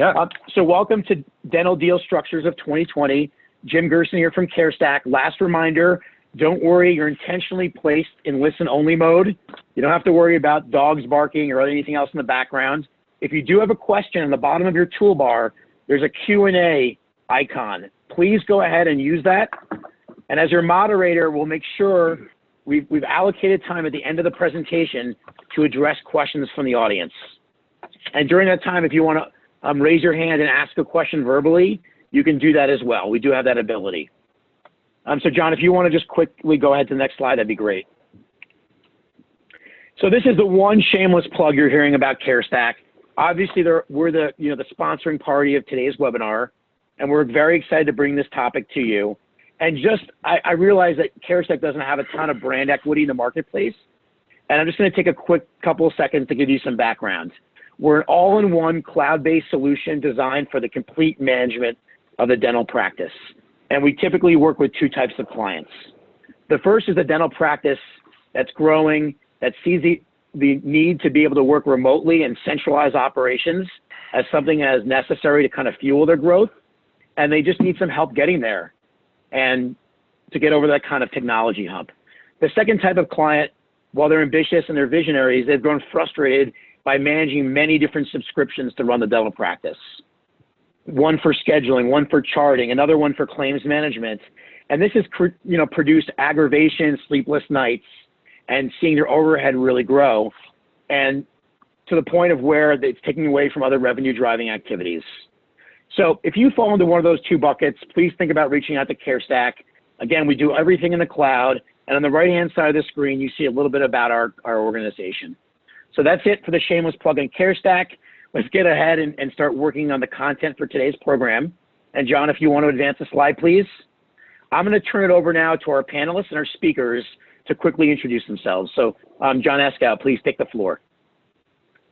Yeah. So welcome to Dental Deal Structures of 2020. Jim Gerson here from CareStack. Last reminder, don't worry, you're intentionally placed in listen-only mode. You don't have to worry about dogs barking or anything else in the background. If you do have a question on the bottom of your toolbar, there's a Q&A icon. Please go ahead and use that. And as your moderator, we'll make sure we've allocated time at the end of the presentation to address questions from the audience. And during that time, if you want to raise your hand and ask a question verbally, you can do that as well. We do have that ability. So John, if you want to just quickly go ahead to the next slide, that'd be great. So this is the one shameless plug you're hearing about CareStack. Obviously, we're the sponsoring party of today's webinar, and we're very excited to bring this topic to you. And I realize that CareStack doesn't have a ton of brand equity in the marketplace, and I'm just going to take a quick couple of seconds to give you some background. We're an all-in-one cloud-based solution designed for the complete management of the dental practice. And we typically work with two types of clients. The first is a dental practice that's growing, that sees the need to be able to work remotely and centralize operations as something as necessary to kind of fuel their growth. And they just need some help getting there and to get over that kind of technology hump. The second type of client, while they're ambitious and they're visionaries, they've grown frustrated by managing many different subscriptions to run the dental practice. One for scheduling, one for charting, another one for claims management. And this has produced aggravation, sleepless nights, and seeing their overhead really grow, and to the point of where it's taking away from other revenue driving activities. So if you fall into one of those two buckets, please think about reaching out to CareStack. Again, we do everything in the cloud, and on the right-hand side of the screen, you see a little bit about our organization. So that's it for the shameless plug in CareStack. Let's get ahead and start working on the content for today's program. And John, if you want to advance the slide, please. I'm going to turn it over now to our panelists and our speakers to quickly introduce themselves. So John Eskow, please take the floor.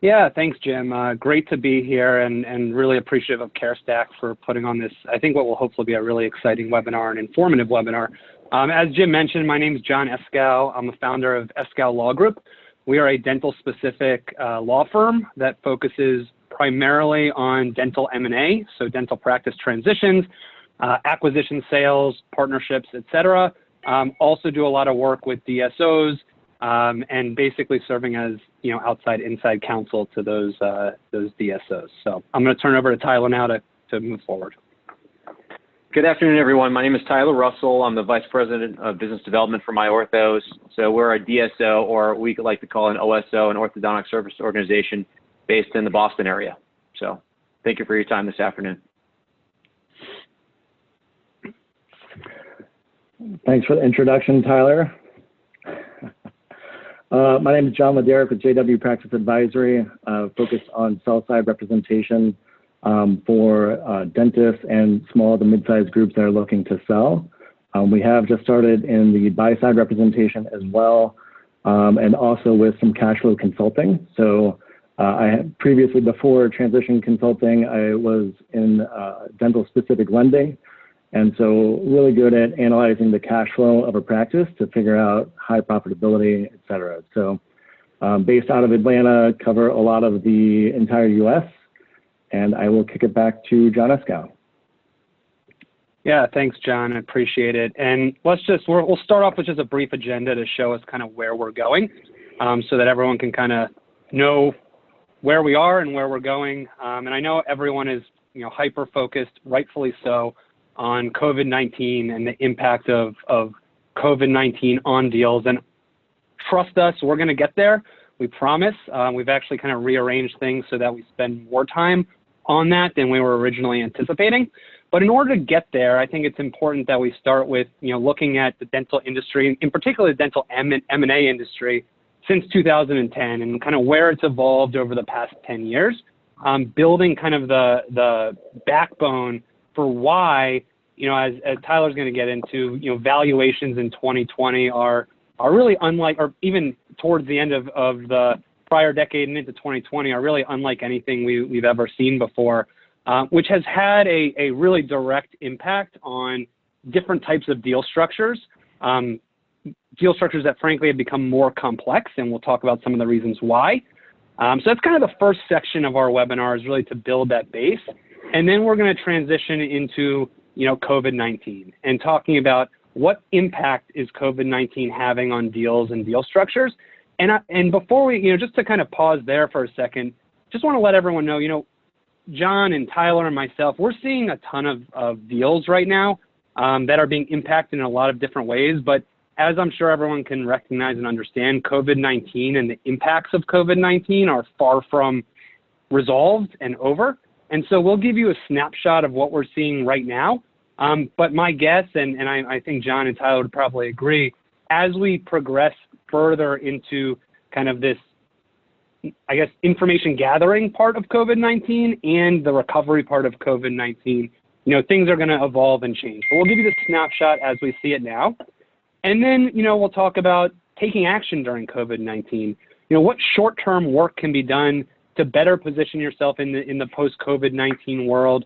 Yeah, thanks, Jim. Great to be here and really appreciative of CareStack for putting on this, I think what will hopefully be a really exciting webinar and informative webinar. As Jim mentioned, my name is John Eskow. I'm the founder of Eskow Law Group. We are a dental-specific law firm that focuses primarily on dental M&A, so dental practice transitions, acquisition sales, partnerships, et cetera. Also do a lot of work with DSOs, and basically serving as outside inside counsel to those DSOs. So I'm going to turn it over to Tyler now to move forward. Good afternoon, everyone. My name is Tyler Russell. I'm the Vice President of Business Development for MyOrthos. So we're a DSO, or we like to call an OSO, an orthodontic service organization based in the Boston area. So thank you for your time this afternoon. Thanks for the introduction, Tyler. My name is John Wlodarek with JW Practice Advisory, focused on sell-side representation for dentists and small to mid-sized groups that are looking to sell. We have just started in the buy-side representation as well, and also with some cash flow consulting. So I had previously, before transition consulting, I was in dental-specific lending. And so really good at analyzing the cash flow of a practice to figure out high profitability, et cetera. So based out of Atlanta, cover a lot of the entire US, and I will kick it back to John Eskow. Yeah, thanks, John. I appreciate it. And we'll start off with just a brief agenda to show us kind of where we're going, so that everyone can kind of know where we are and where we're going. And I know everyone is hyper-focused, rightfully so, on COVID-19 and the impact of COVID-19 on deals. And trust us, we're going to get there. We promise. We've actually kind of rearranged things so that we spend more time on that than we were originally anticipating. But in order to get there, I think it's important that we start with looking at the dental industry, in particular the dental M&A industry, since 2010 and kind of where it's evolved over the past 10 years, building kind of the backbone for why, as Tyler's going to get into, valuations in 2020 are really unlike, or even towards the end of the prior decade and into 2020 are really unlike anything we've ever seen before, which has had a really direct impact on different types of deal structures that frankly have become more complex, and we'll talk about some of the reasons why. So that's kind of the first section of our webinar, is really to build that base. And then we're going to transition into, COVID-19 and talking about what impact is COVID-19 having on deals and deal structures. And before we, just to kind of pause there for a second, just want to let everyone know, John and Tyler and myself, we're seeing a ton of deals right now that are being impacted in a lot of different ways. But as I'm sure everyone can recognize and understand, COVID-19 and the impacts of COVID-19 are far from resolved and over. And so we'll give you a snapshot of what we're seeing right now. But my guess, and I think John and Tyler would probably agree, as we progress further into kind of this, I guess, information gathering part of COVID-19 and the recovery part of COVID-19, things are going to evolve and change. But we'll give you the snapshot as we see it now. And then, we'll talk about taking action during COVID-19. What short-term work can be done to better position yourself in the post-COVID-19 world.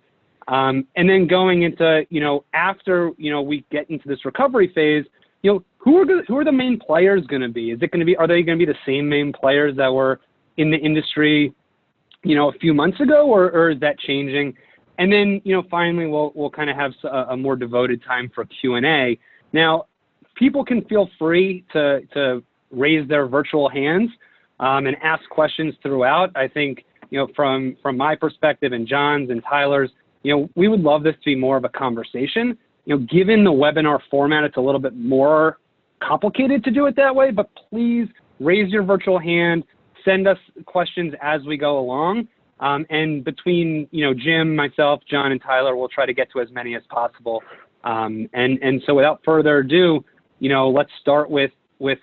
And then going into, after, we get into this recovery phase, who are the main players going to be? Are they going to be the same main players that were in the industry, a few months ago, or is that changing? And then, finally, we'll kind of have a more devoted time for Q&A. Now, people can feel free to raise their virtual hands and ask questions throughout. I think, from my perspective and John's and Tyler's, we would love this to be more of a conversation. Given the webinar format, it's a little bit more complicated to do it that way, but please raise your virtual hand, send us questions as we go along. And between, Jim, myself, John, and Tyler, we'll try to get to as many as possible. And so without further ado, let's start with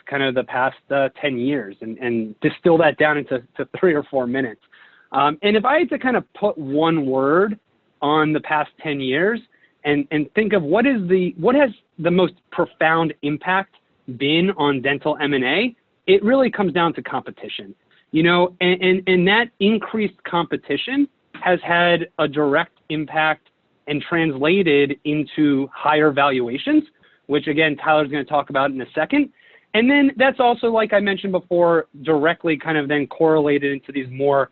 kind of the past 10 years and distill that down into 3 or 4 minutes. And if I had to kind of put one word on the past 10 years and think of what has the most profound impact been on dental M&A, it really comes down to competition. And that increased competition has had a direct impact and translated into higher valuations, which again, Tyler's going to talk about in a second. And then that's also, like I mentioned before, directly kind of then correlated into these more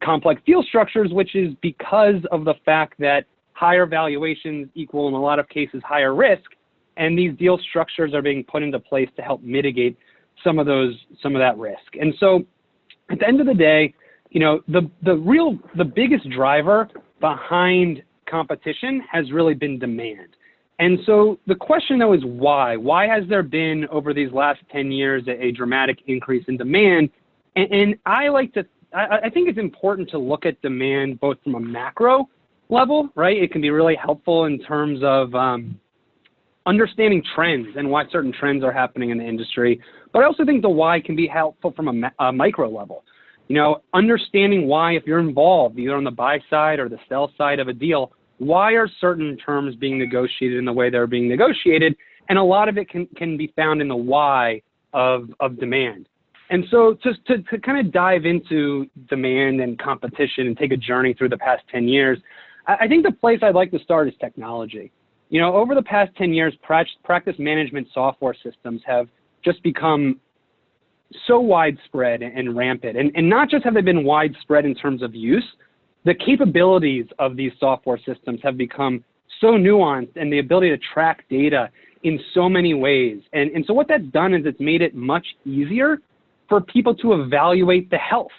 complex deal structures, which is because of the fact that higher valuations equal, in a lot of cases, higher risk. And these deal structures are being put into place to help mitigate some of that risk. And so at the end of the day, the biggest driver behind competition has really been demand. And so the question, though, is why? Why has there been, over these last 10 years, a dramatic increase in demand? And I think it's important to look at demand both from a macro level, right? It can be really helpful in terms of understanding trends and why certain trends are happening in the industry. But I also think the why can be helpful from a micro level. Understanding why, if you're involved, either on the buy side or the sell side of a deal, why are certain terms being negotiated in the way they're being negotiated? And a lot of it can be found in the why of demand. And so just to kind of dive into demand and competition and take a journey through the past 10 years, I think the place I'd like to start is technology. Over the past 10 years, practice management software systems have just become so widespread and rampant. And not just have they been widespread in terms of use, the capabilities of these software systems have become so nuanced, and the ability to track data in so many ways. And so what that's done is it's made it much easier for people to evaluate the health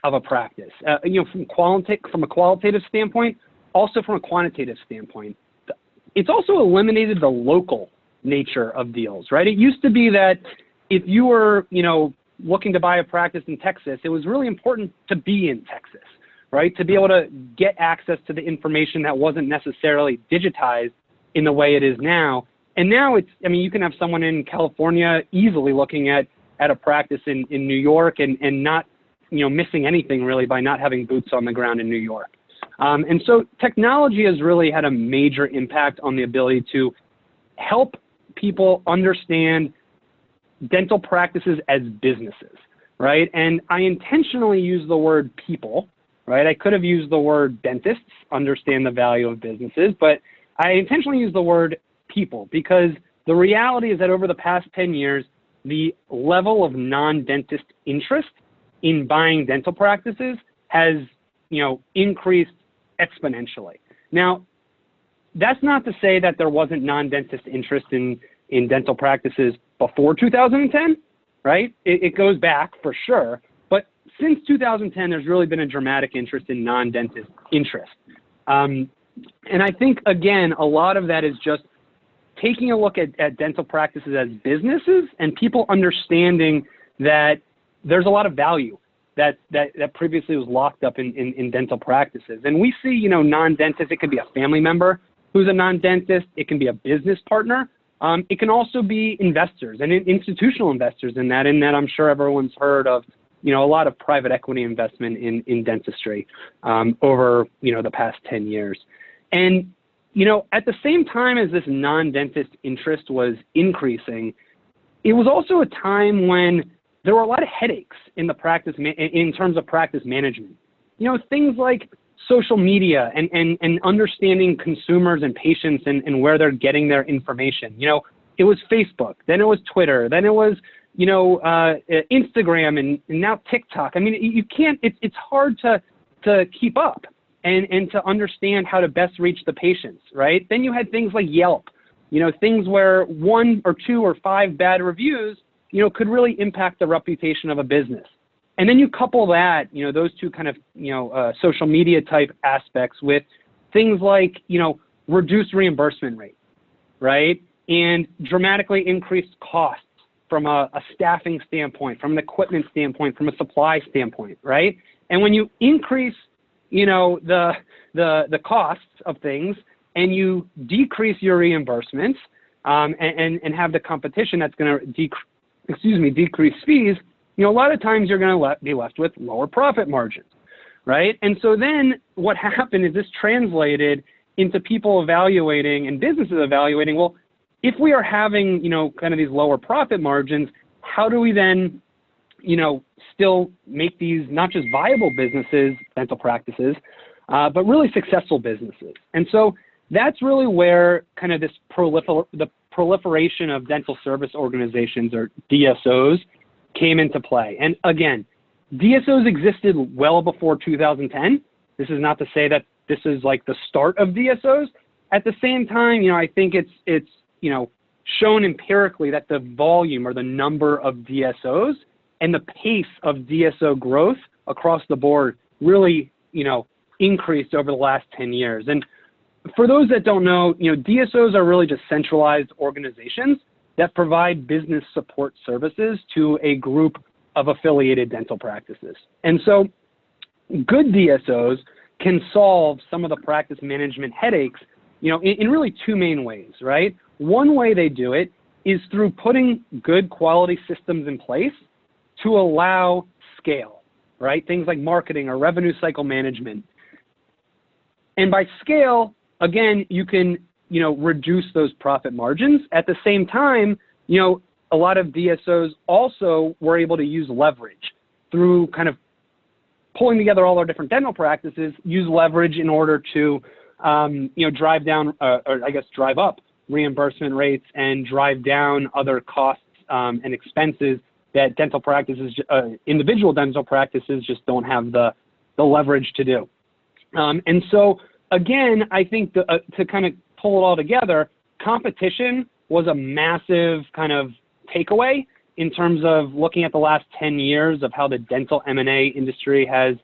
of a practice, from a qualitative standpoint, also from a quantitative standpoint. It's also eliminated the local nature of deals, right? It used to be that if you were, looking to buy a practice in Texas, it was really important to be in Texas, right? To be able to get access to the information that wasn't necessarily digitized in the way it is now. And now you can have someone in California easily looking at a practice in New York and not, missing anything really by not having boots on the ground in New York. And so technology has really had a major impact on the ability to help people understand dental practices as businesses, right? And I intentionally use the word people, right? I could have used the word dentists, understand the value of businesses, but I intentionally use the word people because the reality is that over the past 10 years, the level of non-dentist interest in buying dental practices has, increased exponentially. Now, that's not to say that there wasn't non-dentist interest in dental practices before 2010, right? It goes back for sure. But since 2010, there's really been a dramatic interest in non-dentist interest. And I think, again, a lot of that is just taking a look at dental practices as businesses and people understanding that there's a lot of value that previously was locked up in dental practices. And we see, non-dentists, it could be a family member who's a non-dentist, it can be a business partner, it can also be investors and institutional investors in that I'm sure everyone's heard of, a lot of private equity investment in dentistry over, the past 10 years. And, at the same time as this non-dentist interest was increasing, it was also a time when there were a lot of headaches in the practice, in terms of practice management. Things like social media and understanding consumers and patients and where they're getting their information. It was Facebook, then it was Twitter, then it was, Instagram and now TikTok. I mean, you can't, it's hard to keep up and to understand how to best reach the patients, right? Then you had things like Yelp, things where 1 or 2 or 5 bad reviews, could really impact the reputation of a business. And then you couple that, those two kind of, social media type aspects with things like, reduced reimbursement rate, right? And dramatically increased costs from a staffing standpoint, from an equipment standpoint, from a supply standpoint, right? And when you increase, the costs of things and you decrease your reimbursements and have the competition that's going to decrease fees, a lot of times you're going to be left with lower profit margins, right? And so then what happened is this translated into people evaluating and businesses evaluating, well, if we are having, kind of these lower profit margins, how do we then, still make these not just viable businesses, dental practices, but really successful businesses? And so that's really where kind of this the proliferation of dental service organizations, or DSOs, came into play. And again, DSOs existed well before 2010. This is not to say that this is like the start of DSOs. At the same time, I think it's shown empirically that the volume or the number of DSOs and the pace of DSO growth across the board really, increased over the last 10 years. And for those that don't know, DSOs are really just centralized organizations that provide business support services to a group of affiliated dental practices. And so good DSOs can solve some of the practice management headaches, in really 2 main ways, right? One way they do it is through putting good quality systems in place to allow scale, right? Things like marketing or revenue cycle management. And by scale, again, you can, reduce those profit margins. At the same time, a lot of DSOs also were able to use leverage through kind of pulling together all our different dental practices, use leverage in order to, drive down, drive up reimbursement rates and drive down other costs and expenses that dental practices, individual dental practices just don't have the leverage to do. And so, again, I think to kind of pull it all together, competition was a massive kind of takeaway in terms of looking at the last 10 years of how the dental M&A industry has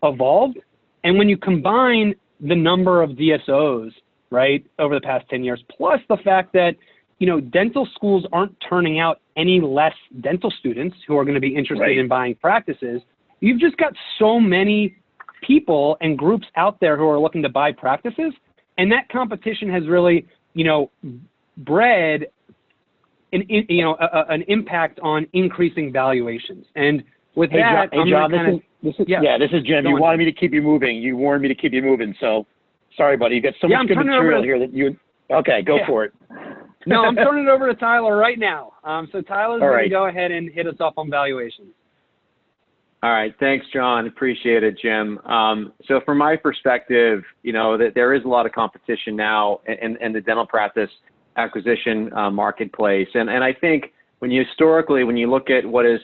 evolved. And when you combine the number of DSOs, right, over the past 10 years, plus the fact that, dental schools aren't turning out any less dental students who are going to be interested in buying practices, you've just got so many people and groups out there who are looking to buy practices. And that competition has really, bred an impact on increasing valuations. And with that, John, this is Jim. You wanted me to keep you moving. You warned me to keep you moving. So sorry, buddy. You got so much good material here that you. Okay, go for it. No, I'm turning it over to Tyler right now. So Tyler's going to go ahead and hit us up on valuations. All right. Thanks, John. Appreciate it, Jim. So from my perspective, that there is a lot of competition now in the dental practice acquisition marketplace. And I think when you historically, when you look at what has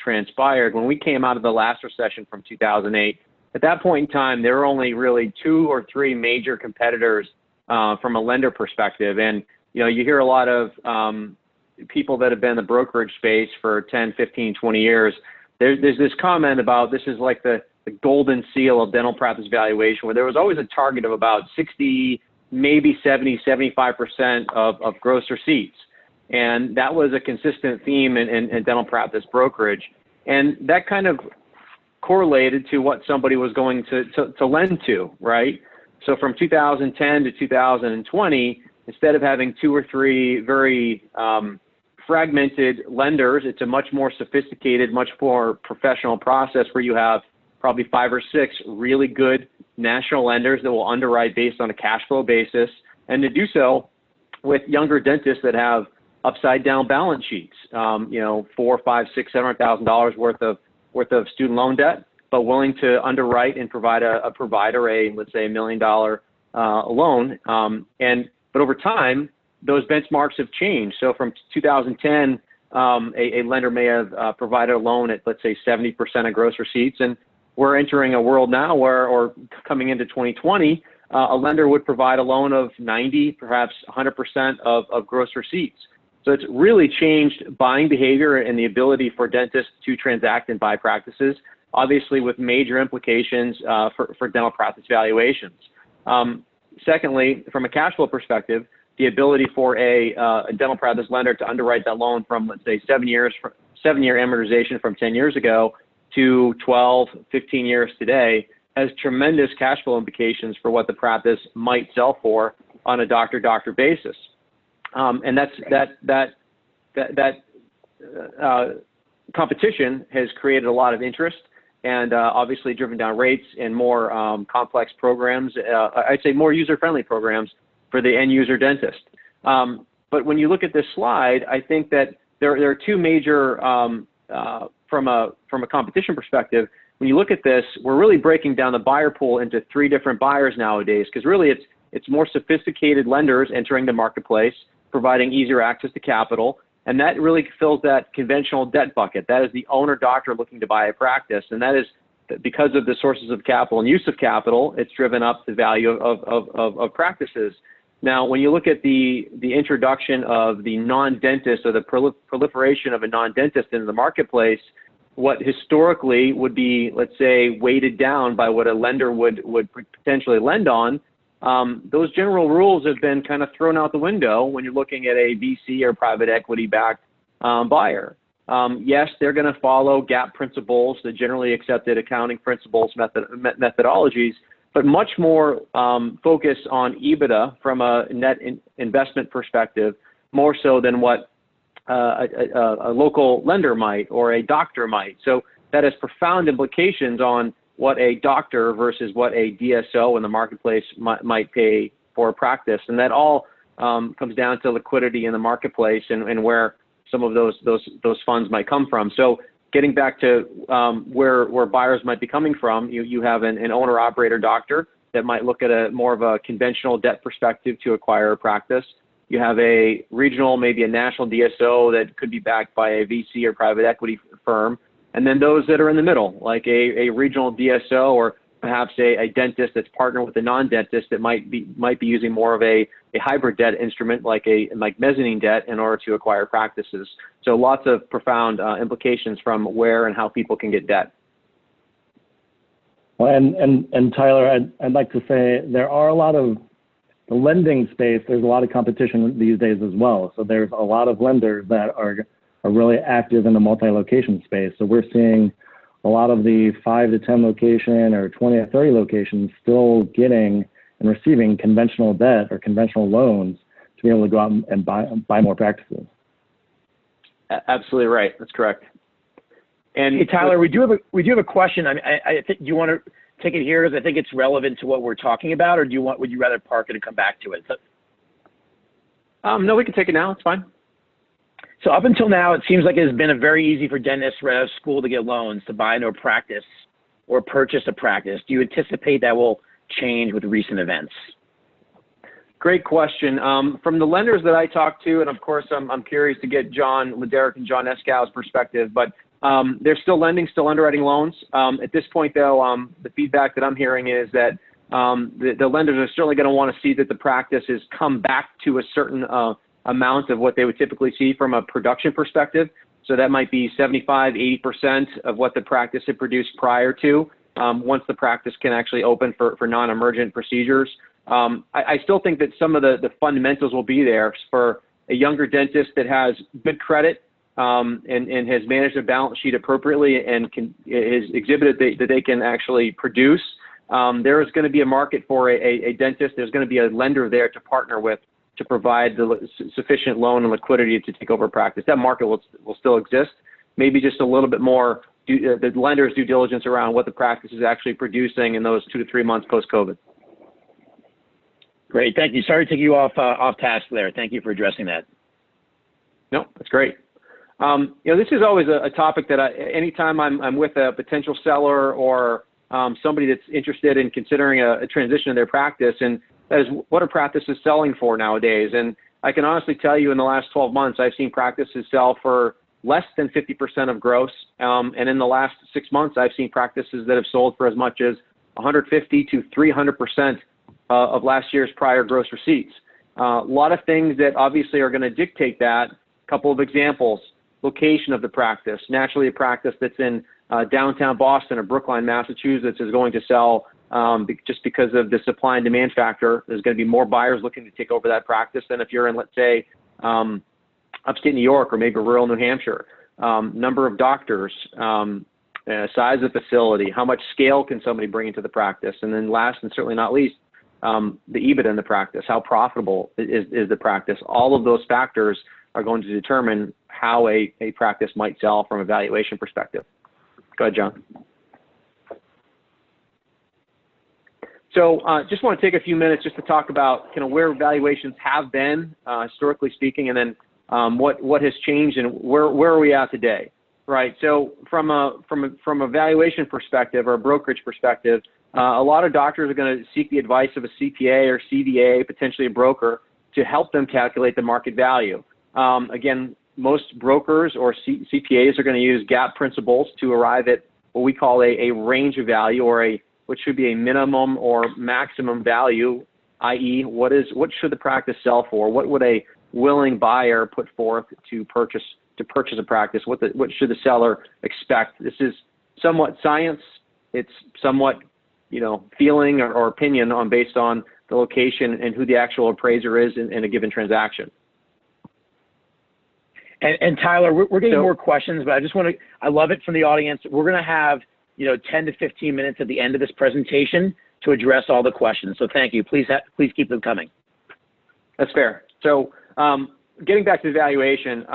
transpired, when we came out of the last recession from 2008, at that point in time, there were only really 2 or 3 major competitors from a lender perspective. And, you know, you hear a lot of people that have been in the brokerage space for 10, 15, 20 years. There's this comment about this is like the golden seal of dental practice valuation, where there was always a target of about 60, maybe 70, 75% of gross receipts. And that was a consistent theme in dental practice brokerage. And that kind of correlated to what somebody was going to lend to, right? So from 2010 to 2020, instead of having 2 or 3 very fragmented lenders, it's a much more sophisticated, much more professional process where you have probably 5 or 6 really good national lenders that will underwrite based on a cash flow basis, and to do so with younger dentists that have upside down balance sheets, you know, $400,000, $500,000, $600,000 worth of student loan debt, but willing to underwrite and provide a provider let's say $1 million loan. But over time, those benchmarks have changed. So from 2010, a lender may have provided a loan at, let's say, 70% of gross receipts, and we're entering a world now where, or coming into 2020, a lender would provide a loan of 90, perhaps 100% of gross receipts. So it's really changed buying behavior and the ability for dentists to transact and buy practices, obviously with major implications for dental practice valuations. Secondly, from a cash flow perspective, the ability for a dental practice lender to underwrite that loan from, let's say, 7-year amortization from 10 years ago to 12, 15 years today has tremendous cash flow implications for what the practice might sell for on a doctor-doctor basis. And that competition has created a lot of interest and obviously driven down rates and more complex programs, I'd say more user-friendly programs for the end user dentist. But when you look at this slide, I think that there are 2 major, from a competition perspective, when you look at this, we're really breaking down the buyer pool into 3 different buyers nowadays, because really it's more sophisticated lenders entering the marketplace, providing easier access to capital, and that really fills that conventional debt bucket. That is the owner doctor looking to buy a practice, and that is because of the sources of capital and use of capital, it's driven up the value of practices. Now, when you look at the introduction of the non-dentist or the proliferation of a non-dentist into the marketplace, what historically would be, let's say, weighted down by what a lender would potentially lend on, those general rules have been kind of thrown out the window when you're looking at a VC or private equity-backed buyer. Yes, they're going to follow GAAP principles, the generally accepted accounting principles, methodologies, but much more focus on EBITDA from a net investment perspective, more so than what a local lender might or a doctor might. So that has profound implications on what a doctor versus what a DSO in the marketplace might pay for a practice. And that all comes down to liquidity in the marketplace and where some of those funds might come from. So getting back to where buyers might be coming from, you have an owner-operator doctor that might look at a more of a conventional debt perspective to acquire a practice. You have a regional, maybe a national DSO that could be backed by a VC or private equity firm. And then those that are in the middle, like a regional DSO or perhaps a dentist that's partnered with a non-dentist that might be using more of a hybrid debt instrument like mezzanine debt in order to acquire practices. So lots of profound implications from where and how people can get debt. Well, and Tyler, I'd like to say there are a lot of the lending space. There's a lot of competition these days as well. So there's a lot of lenders that are really active in the multi-location space. So we're seeing a lot of the 5 to 10 location or 20 to 30 locations still getting and receiving conventional debt or conventional loans to be able to go out and buy more practices. Absolutely right. That's correct. And hey, Tyler, we do have a question. I think you want to take it here because I think it's relevant to what we're talking about, or would you rather park it and come back to it? No, we can take it now. It's fine. So up until now, it seems like it's been very easy for dentists right out of school to get loans to buy into a practice or purchase a practice. Do you anticipate that will change with recent events? Great question. From the lenders that I talk to, and of course, I'm curious to get John Wlodarek and John Eskow's perspective, but they're still lending, still underwriting loans. At this point, though, the feedback that I'm hearing is that the lenders are certainly going to want to see that the practice has come back to a certain amount of what they would typically see from a production perspective. So that might be 75, 80% of what the practice had produced prior to, once the practice can actually open for non-emergent procedures. I still think that some of the fundamentals will be there for a younger dentist that has good credit and has managed a balance sheet appropriately and has exhibited that they can actually produce. There is going to be a market for a dentist. There's going to be a lender there to partner with to provide the sufficient loan and liquidity to take over practice. That market will still exist. Maybe just a little bit more the lender's due diligence around what the practice is actually producing in those 2 to 3 months post-COVID. Great, thank you. Sorry to take you off task there. Thank you for addressing that. No, that's great. This is always a topic that anytime I'm with a potential seller or somebody that's interested in considering a transition in their practice, and that is what are practices selling for nowadays. And I can honestly tell you in the last 12 months, I've seen practices sell for less than 50% of gross. And in the last 6 months, I've seen practices that have sold for as much as 150 to 300% of last year's prior gross receipts. A lot of things that obviously are going to dictate that. A couple of examples: location of the practice. Naturally, a practice that's in downtown Boston or Brookline, Massachusetts is going to sell just because of the supply and demand factor. There's going to be more buyers looking to take over that practice than if you're in, let's say, upstate New York or maybe rural New Hampshire. Number of doctors, size of facility, how much scale can somebody bring into the practice? And then last and certainly not least, the EBITDA in the practice. How profitable is the practice? All of those factors are going to determine how a practice might sell from a valuation perspective. Go ahead, John. So just want to take a few minutes just to talk about kind of where valuations have been, historically speaking, and then what has changed and where are we at today, right? So from a valuation perspective or a brokerage perspective, a lot of doctors are going to seek the advice of a CPA or CDA, potentially a broker, to help them calculate the market value. Again, most brokers or CPAs are going to use GAAP principles to arrive at what we call a range of value, or what should be a minimum or maximum value, i.e., what should the practice sell for? What would a willing buyer put forth to purchase a practice? What should the seller expect? This is somewhat science. It's somewhat feeling or opinion based on the location and who the actual appraiser is in a given transaction. And Tyler, we're getting more questions, but I love it from the audience. We're going to have 10 to 15 minutes at the end of this presentation to address all the questions. So thank you. Please keep them coming. That's fair. So getting back to the valuation,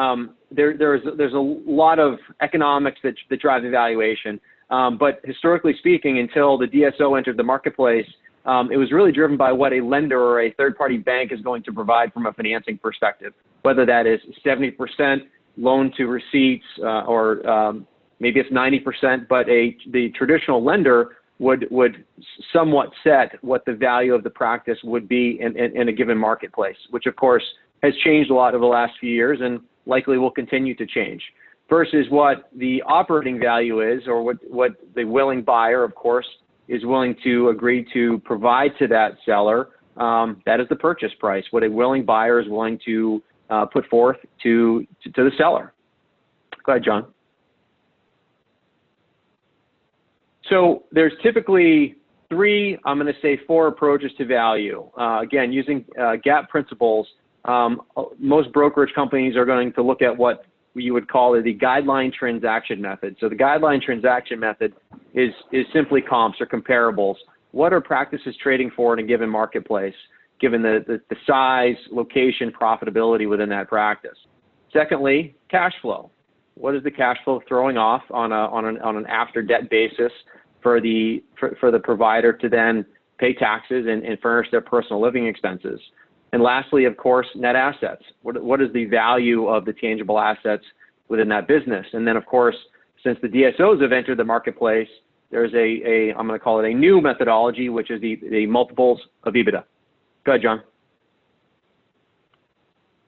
there's a lot of economics that drive the valuation. But historically speaking, until the DSO entered the marketplace, it was really driven by what a lender or a third-party bank is going to provide from a financing perspective, whether that is 70% loan to receipts or maybe it's 90%, but the traditional lender would somewhat set what the value of the practice would be in a given marketplace, which of course has changed a lot over the last few years and likely will continue to change, versus what the operating value is, or what the willing buyer, of course, is willing to agree to provide to that seller. That is the purchase price, what a willing buyer is willing to put forth to the seller. Go ahead, John. So there's typically four approaches to value. Again, using GAAP principles, most brokerage companies are going to look at what you would call the guideline transaction method. So the guideline transaction method is simply comps or comparables. What are practices trading for in a given marketplace, given the size, location, profitability within that practice? Secondly, cash flow. What is the cash flow throwing off on an after debt basis for the provider to then pay taxes and furnish their personal living expenses? And lastly, of course, net assets. What is the value of the tangible assets within that business? And then, of course, since the DSOs have entered the marketplace, there's I'm going to call it a new methodology, which is the multiples of EBITDA. Go ahead, John.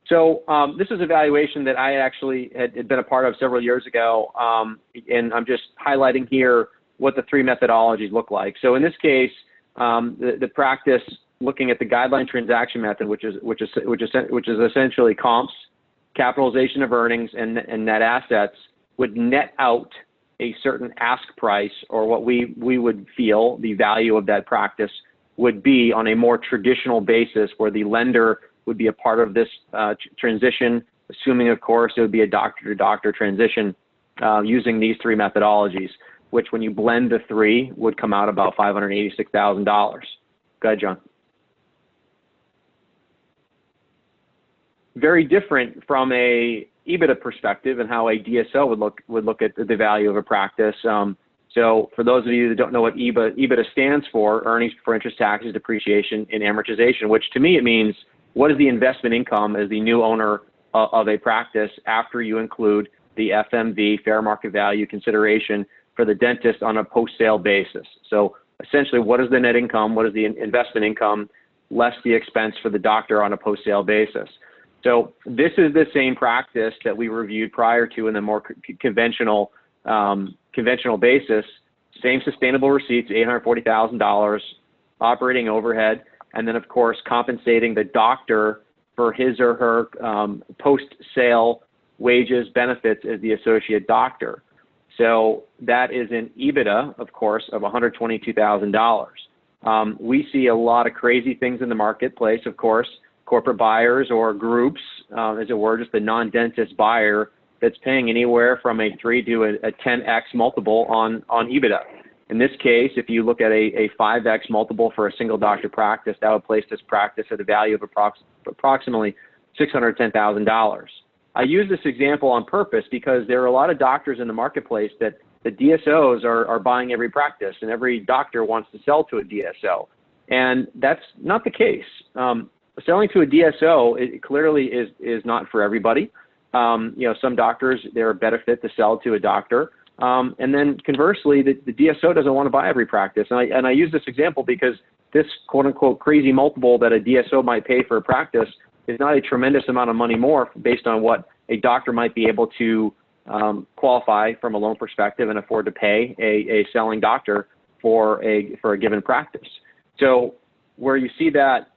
So this is a valuation that I actually had been a part of several years ago, and I'm just highlighting here what the three methodologies look like. So in this case, the practice looking at the guideline transaction method, which is essentially comps, capitalization of earnings, and net assets, would net out a certain ask price, or what we would feel the value of that practice would be on a more traditional basis, where the lender would be a part of this transition, assuming, of course, it would be a doctor-to-doctor transition using these three methodologies, which when you blend the three would come out about $586,000. Go ahead, John. Very different from a EBITDA perspective and how a DSO would look at the value of a practice. So for those of you that don't know what EBITDA stands for, earnings before interest, taxes, depreciation, and amortization, which to me it means what is the investment income as the new owner of a practice after you include the FMV, fair market value consideration for the dentist on a post-sale basis. So essentially, what is the net income? What is the investment income less the expense for the doctor on a post-sale basis? So this is the same practice that we reviewed prior to in the more conventional basis. Same sustainable receipts, $840,000, operating overhead, and then of course compensating the doctor for his or her post-sale wages, benefits as the associate doctor. So that is an EBITDA, of course, of $122,000. We see a lot of crazy things in the marketplace, of course, corporate buyers or groups, as it were, just the non-dentist buyer that's paying anywhere from a 3 to a 10x multiple on EBITDA. In this case, if you look at a 5x multiple for a single doctor practice, that would place this practice at a value of approximately $610,000. I use this example on purpose because there are a lot of doctors in the marketplace that the DSOs are buying every practice, and every doctor wants to sell to a DSO. And that's not the case. Selling to a DSO, it clearly is not for everybody. Some doctors, they're a better fit to sell to a doctor. And then conversely, the DSO doesn't want to buy every practice. And I use this example because this quote unquote crazy multiple that a DSO might pay for a practice is not a tremendous amount of money more based on what a doctor might be able to qualify from a loan perspective and afford to pay a selling doctor for a given practice. So where you see that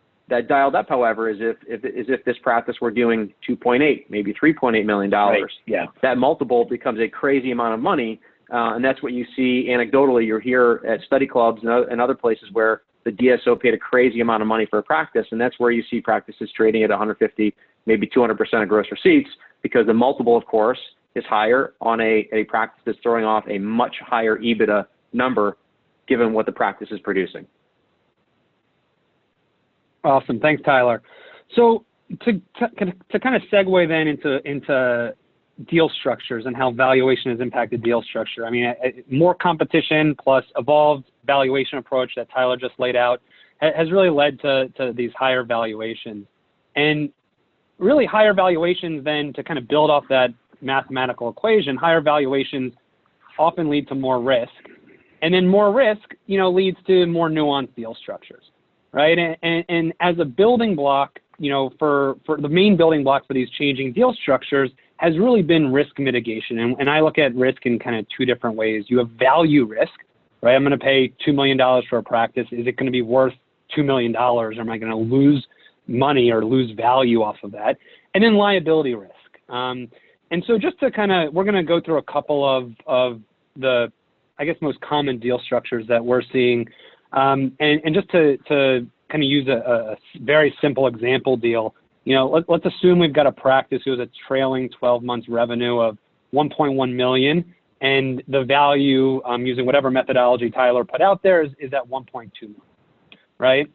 dialed up, however, is if this practice were doing 2.8, maybe $3.8 million. Right. Yeah. That multiple becomes a crazy amount of money, and that's what you see anecdotally. You're here at study clubs and other places where the DSO paid a crazy amount of money for a practice, and that's where you see practices trading at 150, maybe 200% of gross receipts, because the multiple, of course, is higher on a practice that's throwing off a much higher EBITDA number, given what the practice is producing. Awesome. Thanks, Tyler. So to kind of segue then into deal structures and how valuation has impacted deal structure. I mean, more competition plus evolved valuation approach that Tyler just laid out has really led to these higher valuations. And really higher valuations then, to kind of build off that mathematical equation, higher valuations often lead to more risk. And then more risk, leads to more nuanced deal structures. Right. And as a building block, for the main building block for these changing deal structures has really been risk mitigation. And I look at risk in kind of two different ways. You have value risk, right? I'm going to pay $2 million for a practice. Is it going to be worth $2 million? Or am I going to lose money or lose value off of that? And then liability risk. And so just to we're going to go through a couple of the, I guess, most common deal structures that we're seeing. And just to kind of use a very simple example deal, let's assume we've got a practice who has a trailing 12 months revenue of 1.1 million, and the value using whatever methodology Tyler put out there is at 1.2 million, right?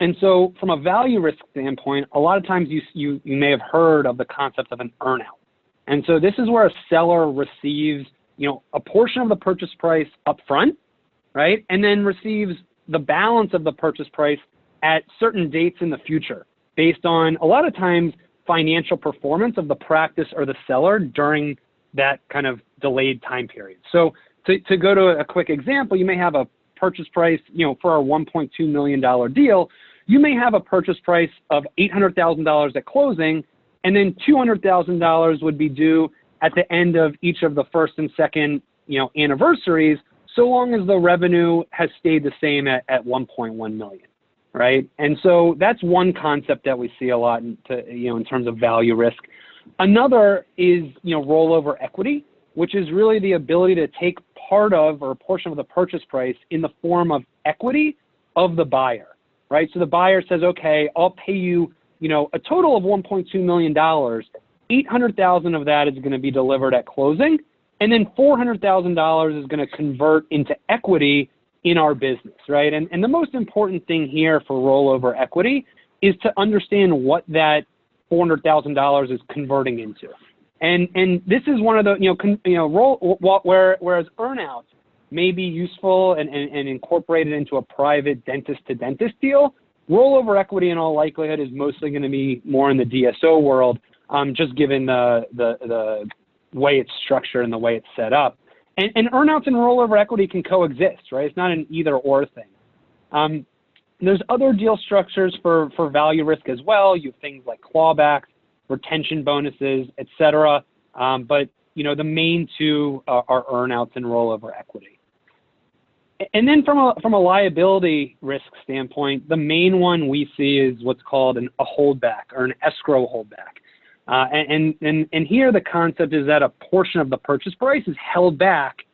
And so from a value risk standpoint, a lot of times you may have heard of the concept of an earnout. And so this is where a seller receives, a portion of the purchase price up front, right? And then receives the balance of the purchase price at certain dates in the future based on, a lot of times, financial performance of the practice or the seller during that kind of delayed time period. So to go to a quick example, you may have a purchase price, for a $1.2 million deal, you may have a purchase price of $800,000 at closing, and then $200,000 would be due at the end of each of the first and second, anniversaries, so long as the revenue has stayed the same at 1.1 million, right? And so that's one concept that we see a lot in terms of value risk. Another is, rollover equity, which is really the ability to take part of or a portion of the purchase price in the form of equity of the buyer, right? So the buyer says, okay, I'll pay you, a total of $1.2 million. 800,000 of that is going to be delivered at closing, and then $400,000 is going to convert into equity in our business, right? And the most important thing here for rollover equity is to understand what that $400,000 is converting into. And this is one of the, whereas earnouts may be useful and incorporated into a private dentist-to-dentist deal, rollover equity in all likelihood is mostly going to be more in the DSO world, just given the way it's structured and the way it's set up. And earnouts and rollover equity can coexist, right? It's not an either-or thing. There's other deal structures for value risk as well. You have things like clawbacks, retention bonuses, et cetera. But, the main two are earnouts and rollover equity. And then from a liability risk standpoint, the main one we see is what's called a holdback or an escrow holdback. And here the concept is that a portion of the purchase price is held back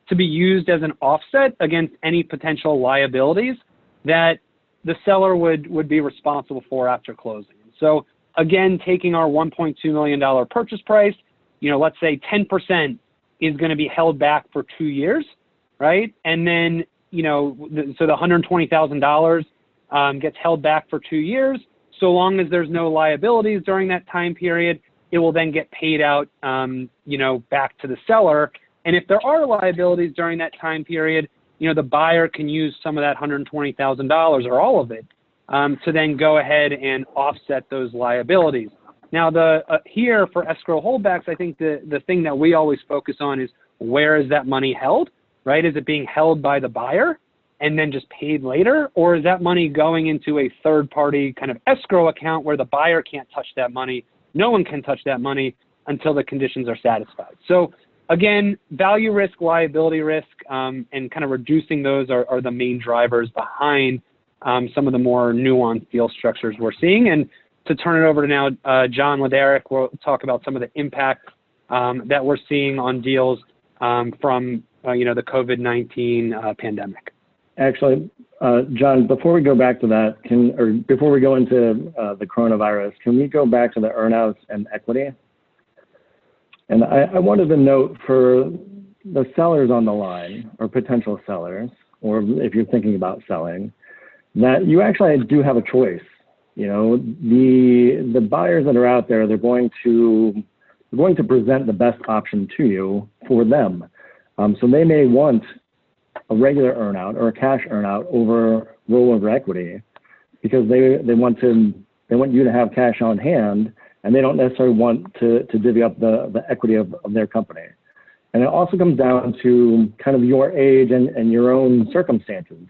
to be used as an offset against any potential liabilities that the seller would be responsible for after closing. So again, taking our $1.2 million purchase price, let's say 10% is going to be held back for 2 years, right? And then, so the $120,000 gets held back for 2 years. So long as there's no liabilities during that time period, it will then get paid out, back to the seller. And if there are liabilities during that time period, the buyer can use some of that $120,000 or all of it to then go ahead and offset those liabilities. Now, here for escrow holdbacks, I think the thing that we always focus on is where is that money held, right? Is it being held by the buyer and then just paid later? Or is that money going into a third-party kind of escrow account where the buyer can't touch that money? No one can touch that money until the conditions are satisfied. So again, value risk, liability risk, and kind of reducing those are the main drivers behind some of the more nuanced deal structures we're seeing. And to turn it over to now John Wlodarek, we'll talk about some of the impact that we're seeing on deals from the COVID-19 pandemic. Actually, John, before we go back to that, before we go into the coronavirus, can we go back to the earnouts and equity? And I wanted to note for the sellers on the line, or potential sellers, or if you're thinking about selling, that you actually do have a choice. The buyers that are out there, they're going to present the best option to you for them. So they may want a regular earnout or a cash earnout over rollover equity because they want you to have cash on hand, and they don't necessarily want to divvy up the equity of their company. And it also comes down to kind of your age and your own circumstances.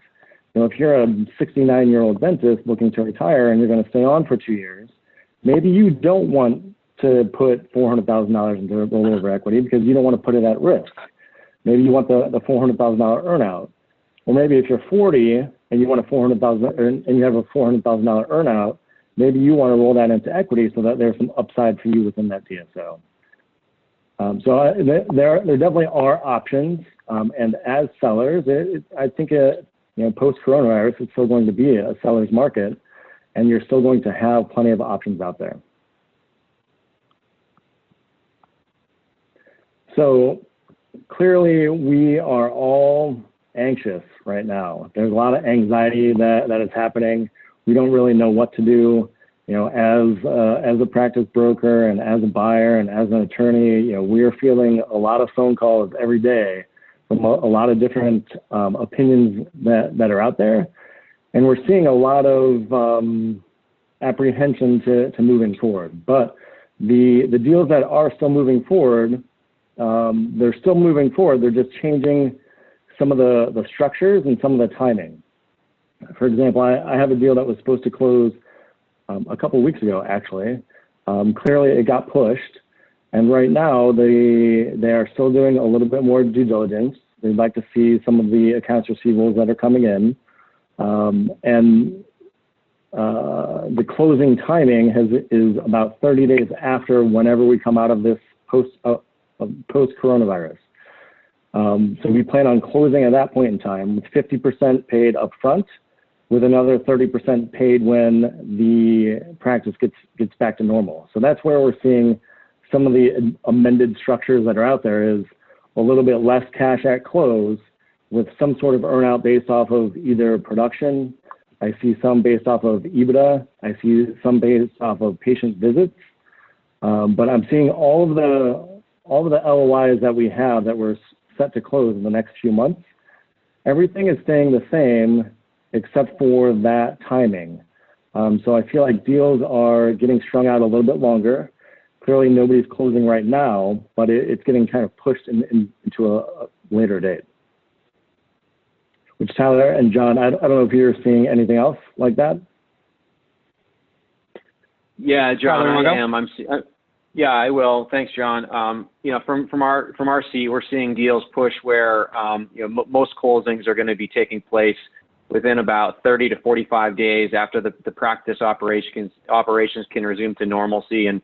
If you're a 69-year-old dentist looking to retire and you're going to stay on for 2 years, maybe you don't want to put $400,000 into rollover equity because you don't want to put it at risk. Maybe you want the $400,000 earnout. Or maybe if you're 40 and you want and you have a $400,000 earnout, maybe you want to roll that into equity so that there's some upside for you within that DSO. So there definitely are options. And as sellers, I think post-coronavirus, it's still going to be a seller's market, and you're still going to have plenty of options out there. So clearly, we are all anxious right now. There's a lot of anxiety that is happening. We don't really know what to do. As a practice broker and as a buyer and as an attorney, we're feeling a lot of phone calls every day from a lot of different opinions that are out there. And we're seeing a lot of apprehension to moving forward. But the deals that are still moving forward, they're still moving forward. They're just changing some of the structures and some of the timing. For example, I have a deal that was supposed to close a couple of weeks ago, actually. Clearly, it got pushed, and right now they are still doing a little bit more due diligence. They'd like to see some of the accounts receivables that are coming in, and the closing timing is about 30 days after whenever we come out of this post-coronavirus. So we plan on closing at that point in time with 50% paid up front, with another 30% paid when the practice gets back to normal. So that's where we're seeing some of the amended structures that are out there is a little bit less cash at close with some sort of earnout based off of either production. I see some based off of EBITDA. I see some based off of patient visits. But I'm seeing all of the LOIs that we have that we're set to close in the next few months. Everything is staying the same except for that timing. So I feel like deals are getting strung out a little bit longer. Clearly, nobody's closing right now, but it's getting kind of pushed into a later date. Which, Tyler and John, I don't know if you're seeing anything else like that. Yeah, John, Tyler, I am. Yeah, I will. Thanks, John. You know, from our seat, we're seeing deals push where you know, most closings are going to be taking place within about 30 to 45 days after the practice operations can resume to normalcy and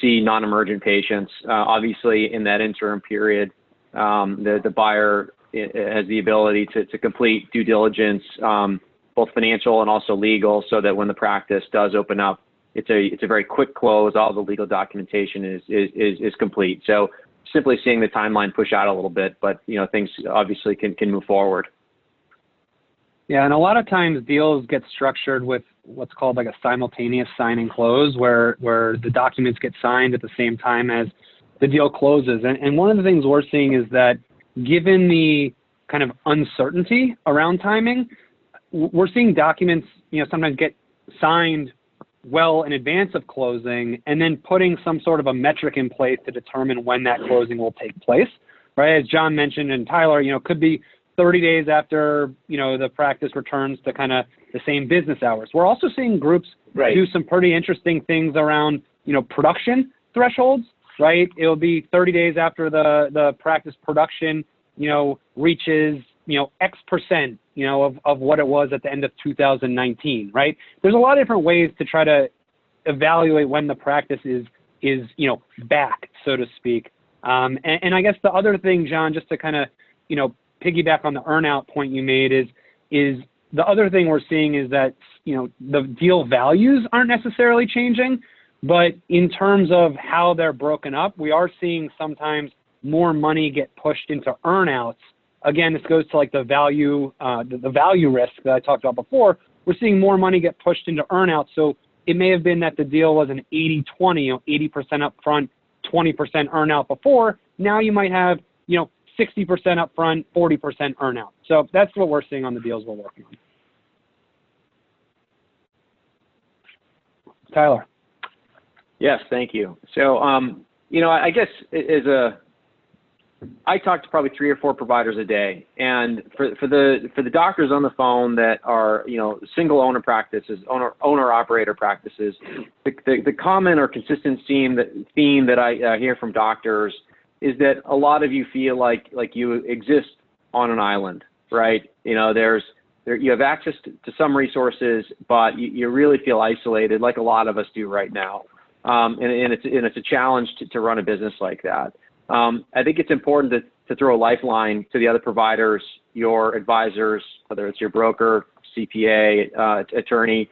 see non-emergent patients. Obviously, in that interim period, the buyer has the ability to complete due diligence, both financial and also legal, so that when the practice does open up, it's a very quick close. All the legal documentation is complete. So simply seeing the timeline push out a little bit, but you know, things obviously can move forward. Yeah, and a lot of times deals get structured with what's called like a simultaneous sign and close, where the documents get signed at the same time as the deal closes. And one of the things we're seeing is that given the kind of uncertainty around timing, we're seeing documents, you know, sometimes get signed well in advance of closing and then putting some sort of a metric in place to determine when that closing will take place, right? As John mentioned, and Tyler, you know, could be 30 days after, you know, the practice returns to kind of the same business hours. We're also seeing groups do some pretty interesting things around, you know, production thresholds, right? It'll be 30 days after the practice production, you know, reaches, you know, X%, you know, of what it was at the end of 2019, right? There's a lot of different ways to try to evaluate when the practice is you know, back, so to speak. And I guess the other thing, John, just to kind of, you know, piggyback on the earnout point you made is the other thing we're seeing is that, you know, the deal values aren't necessarily changing, but in terms of how they're broken up, we are seeing sometimes more money get pushed into earnouts. Again, this goes to like the value risk that I talked about before. We're seeing more money get pushed into earnouts. So it may have been that the deal was an 80-20, you know, 80% upfront, 20% earnout before. Now you might have, you know, 60% upfront, 40% earnout. So that's what we're seeing on the deals we're working on. Tyler. Yes, thank you. So, you know, I guess I talk to probably 3 or 4 providers a day, and for the doctors on the phone that are, you know, single owner practices, owner operator practices, the common or consistent theme that I hear from doctors is that a lot of you feel like you exist on an island, right? You know, you have access to some resources, but you really feel isolated, like a lot of us do right now. And it's a challenge to run a business like that. I think it's important to throw a lifeline to the other providers, your advisors, whether it's your broker, CPA, attorney,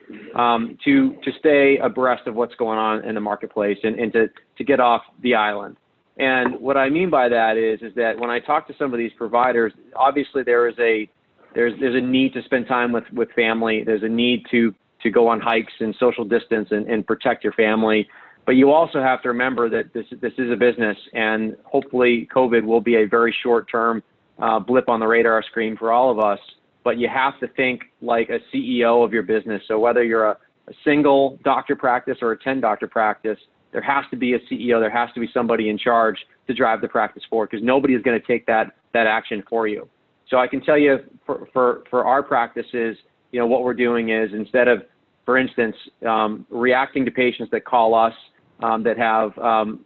to stay abreast of what's going on in the marketplace and to get off the island. And what I mean by that is that when I talk to some of these providers, obviously there's a need to spend time with family. There's a need to go on hikes and social distance and protect your family. But you also have to remember that this is a business, and hopefully COVID will be a very short-term blip on the radar screen for all of us. But you have to think like a CEO of your business. So whether you're a single doctor practice or a 10-doctor practice, there has to be a CEO. There has to be somebody in charge to drive the practice forward, because nobody is going to take that action for you. So I can tell you for our practices, you know, what we're doing is, instead of, for instance, reacting to patients that call us that have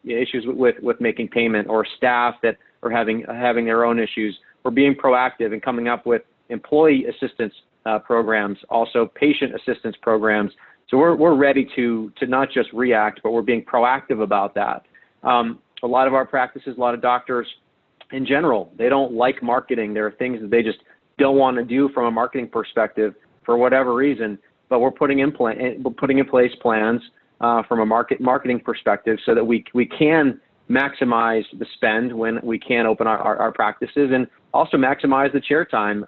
issues with making payment, or staff that are having their own issues. We're being proactive and coming up with employee assistance programs, also patient assistance programs. So we're ready to not just react, but we're being proactive about that. A lot of our practices, a lot of doctors in general, they don't like marketing. There are things that they just don't want to do from a marketing perspective for whatever reason. But we're putting in place plans from a marketing perspective so that we can maximize the spend when we can open our practices, and also maximize the chair time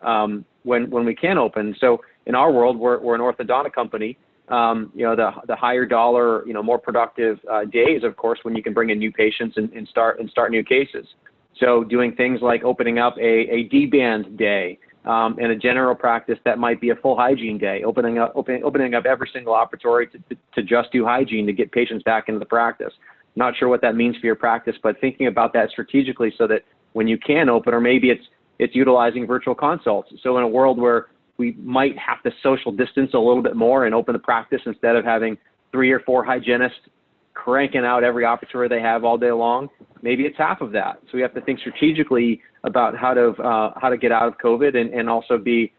when we can open. So in our world, we're an orthodontic company. The higher dollar, more productive days, of course, when you can bring in new patients and start new cases. So doing things like opening up a D-band day, in a general practice that might be a full hygiene day, opening up every single operatory to just do hygiene to get patients back into the practice. Not sure what that means for your practice, but thinking about that strategically so that when you can open, or maybe it's utilizing virtual consults. So in a world where we might have to social distance a little bit more and open the practice instead of having 3 or 4 hygienists cranking out every operatory they have all day long, maybe it's half of that. So we have to think strategically about how to get out of COVID and also be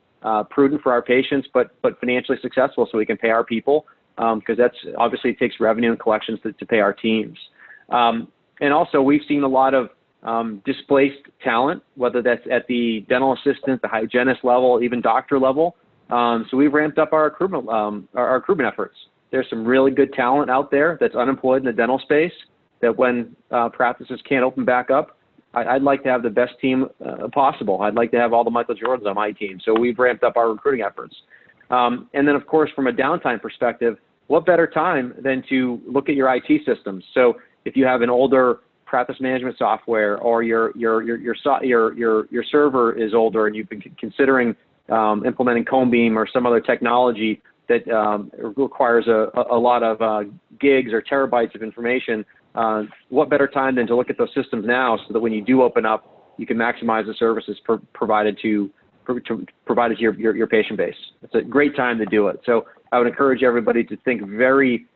prudent for our patients, but financially successful so we can pay our people, because that's obviously it takes revenue and collections to pay our teams. And also we've seen a lot of displaced talent, whether that's at the dental assistant, the hygienist level, even doctor level. So we've ramped up our recruitment efforts. There's some really good talent out there that's unemployed in the dental space that when practices can't open back up, I'd like to have the best team possible. I'd like to have all the Michael Jordans on my team. So we've ramped up our recruiting efforts. And then, of course, from a downtime perspective, what better time than to look at your IT systems? So if you have an older practice management software, or your server is older and you've been considering implementing Conebeam or some other technology that requires a lot of gigs or terabytes of information, what better time than to look at those systems now so that when you do open up, you can maximize the services provided to your patient base. It's a great time to do it. So I would encourage everybody to think very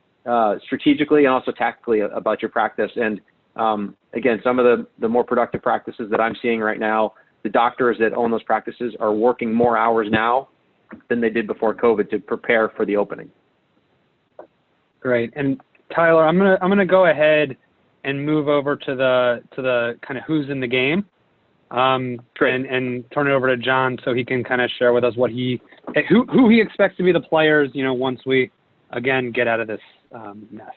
strategically and also tactically about your practice. And again, some of the more productive practices that I'm seeing right now, the doctors that own those practices are working more hours now than they did before COVID to prepare for the opening. Great. And Tyler, I'm gonna go ahead and move over to the kind of who's in the game, and turn it over to John so he can kind of share with us who he expects to be the players, once we again get out of this mess.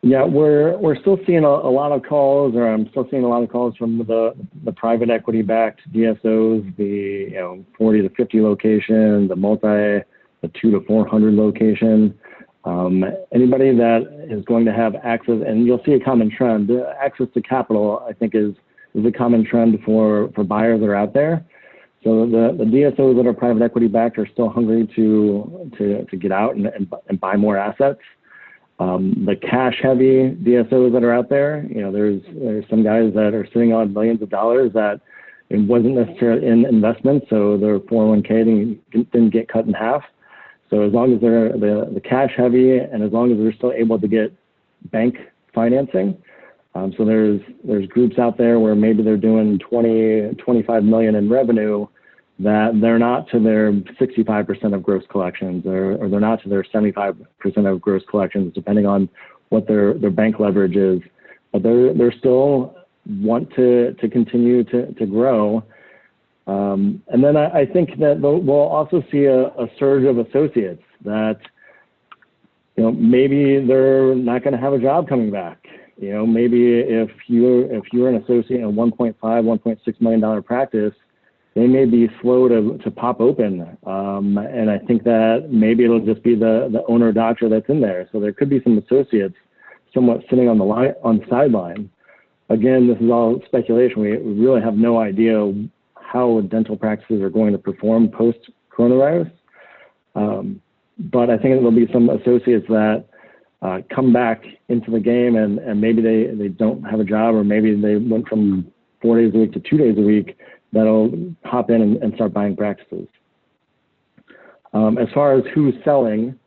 Yeah, we're still seeing a lot of calls, or I'm still seeing a lot of calls from the private equity-backed DSOs, the 40 to 50 location, the 2 to 400 location. Anybody that is going to have access, and you'll see a common trend. Access to capital, I think, is a common trend for buyers that are out there. So the DSOs that are private equity-backed are still hungry to get out and buy more assets. The cash-heavy DSOs that are out there, there's some guys that are sitting on millions of dollars that it wasn't necessarily in investments, so their 401k didn't get cut in half. So as long as they're the cash-heavy, and as long as they're still able to get bank financing, so there's groups out there where maybe they're doing 25 million in revenue, that they're not to their 65% of gross collections, or they're not to their 75% of gross collections, depending on what their bank leverage is. But they're still want to continue to grow. And then I think that we'll also see a surge of associates that, maybe they're not going to have a job coming back. Maybe if you're an associate in a $1.6 million practice, they may be slow to pop open. And I think that maybe it'll just be the owner doctor that's in there. So there could be some associates somewhat sitting on the sideline. Again, this is all speculation. We really have no idea how dental practices are going to perform post-coronavirus. But I think there'll be some associates that come back into the game, and maybe they don't have a job, or maybe they went from 4 days a week to 2 days a week, that'll hop in and start buying practices. As far as who's selling,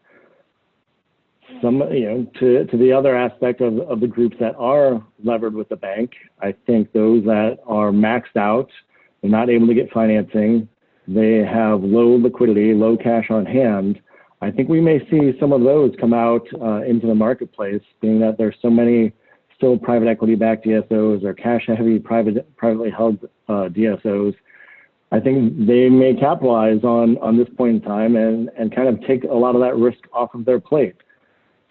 to the other aspect of the groups that are levered with the bank, I think those that are maxed out, they're not able to get financing, they have low liquidity, low cash on hand. I think we may see some of those come out into the marketplace, being that there's so many still private equity-backed DSOs or cash-heavy privately held DSOs. I think they may capitalize on this point in time and kind of take a lot of that risk off of their plate.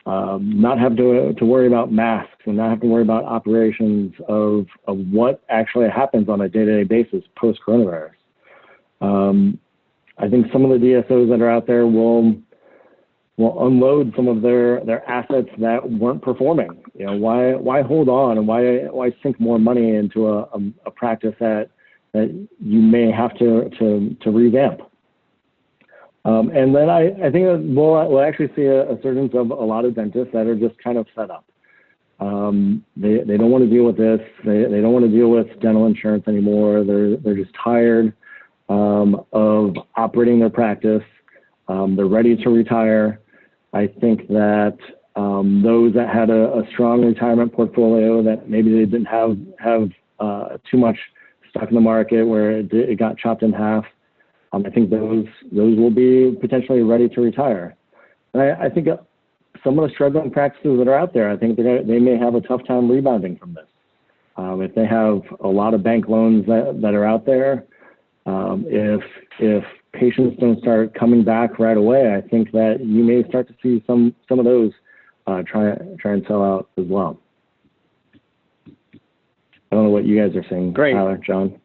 Not have to worry about masks and not have to worry about operations of what actually happens on a day-to-day basis post-coronavirus. I think some of the DSOs that are out there will unload some of their assets that weren't performing. Why hold on and why sink more money into a practice that you may have to revamp? And then I think that we'll actually see a surge of a lot of dentists that are just kind of fed up. They don't want to deal with this. They don't want to deal with dental insurance anymore. They're just tired of operating their practice. They're ready to retire. I think that those that had a strong retirement portfolio that maybe they didn't have too much stuck in the market where it got chopped in half, I think those will be potentially ready to retire. And I think some of the struggling practices that are out there, I think they may have a tough time rebounding from this. If they have a lot of bank loans that are out there, if patients don't start coming back right away, I think that you may start to see some of those try and sell out as well. I don't know what you guys are saying. Great. Tyler, John.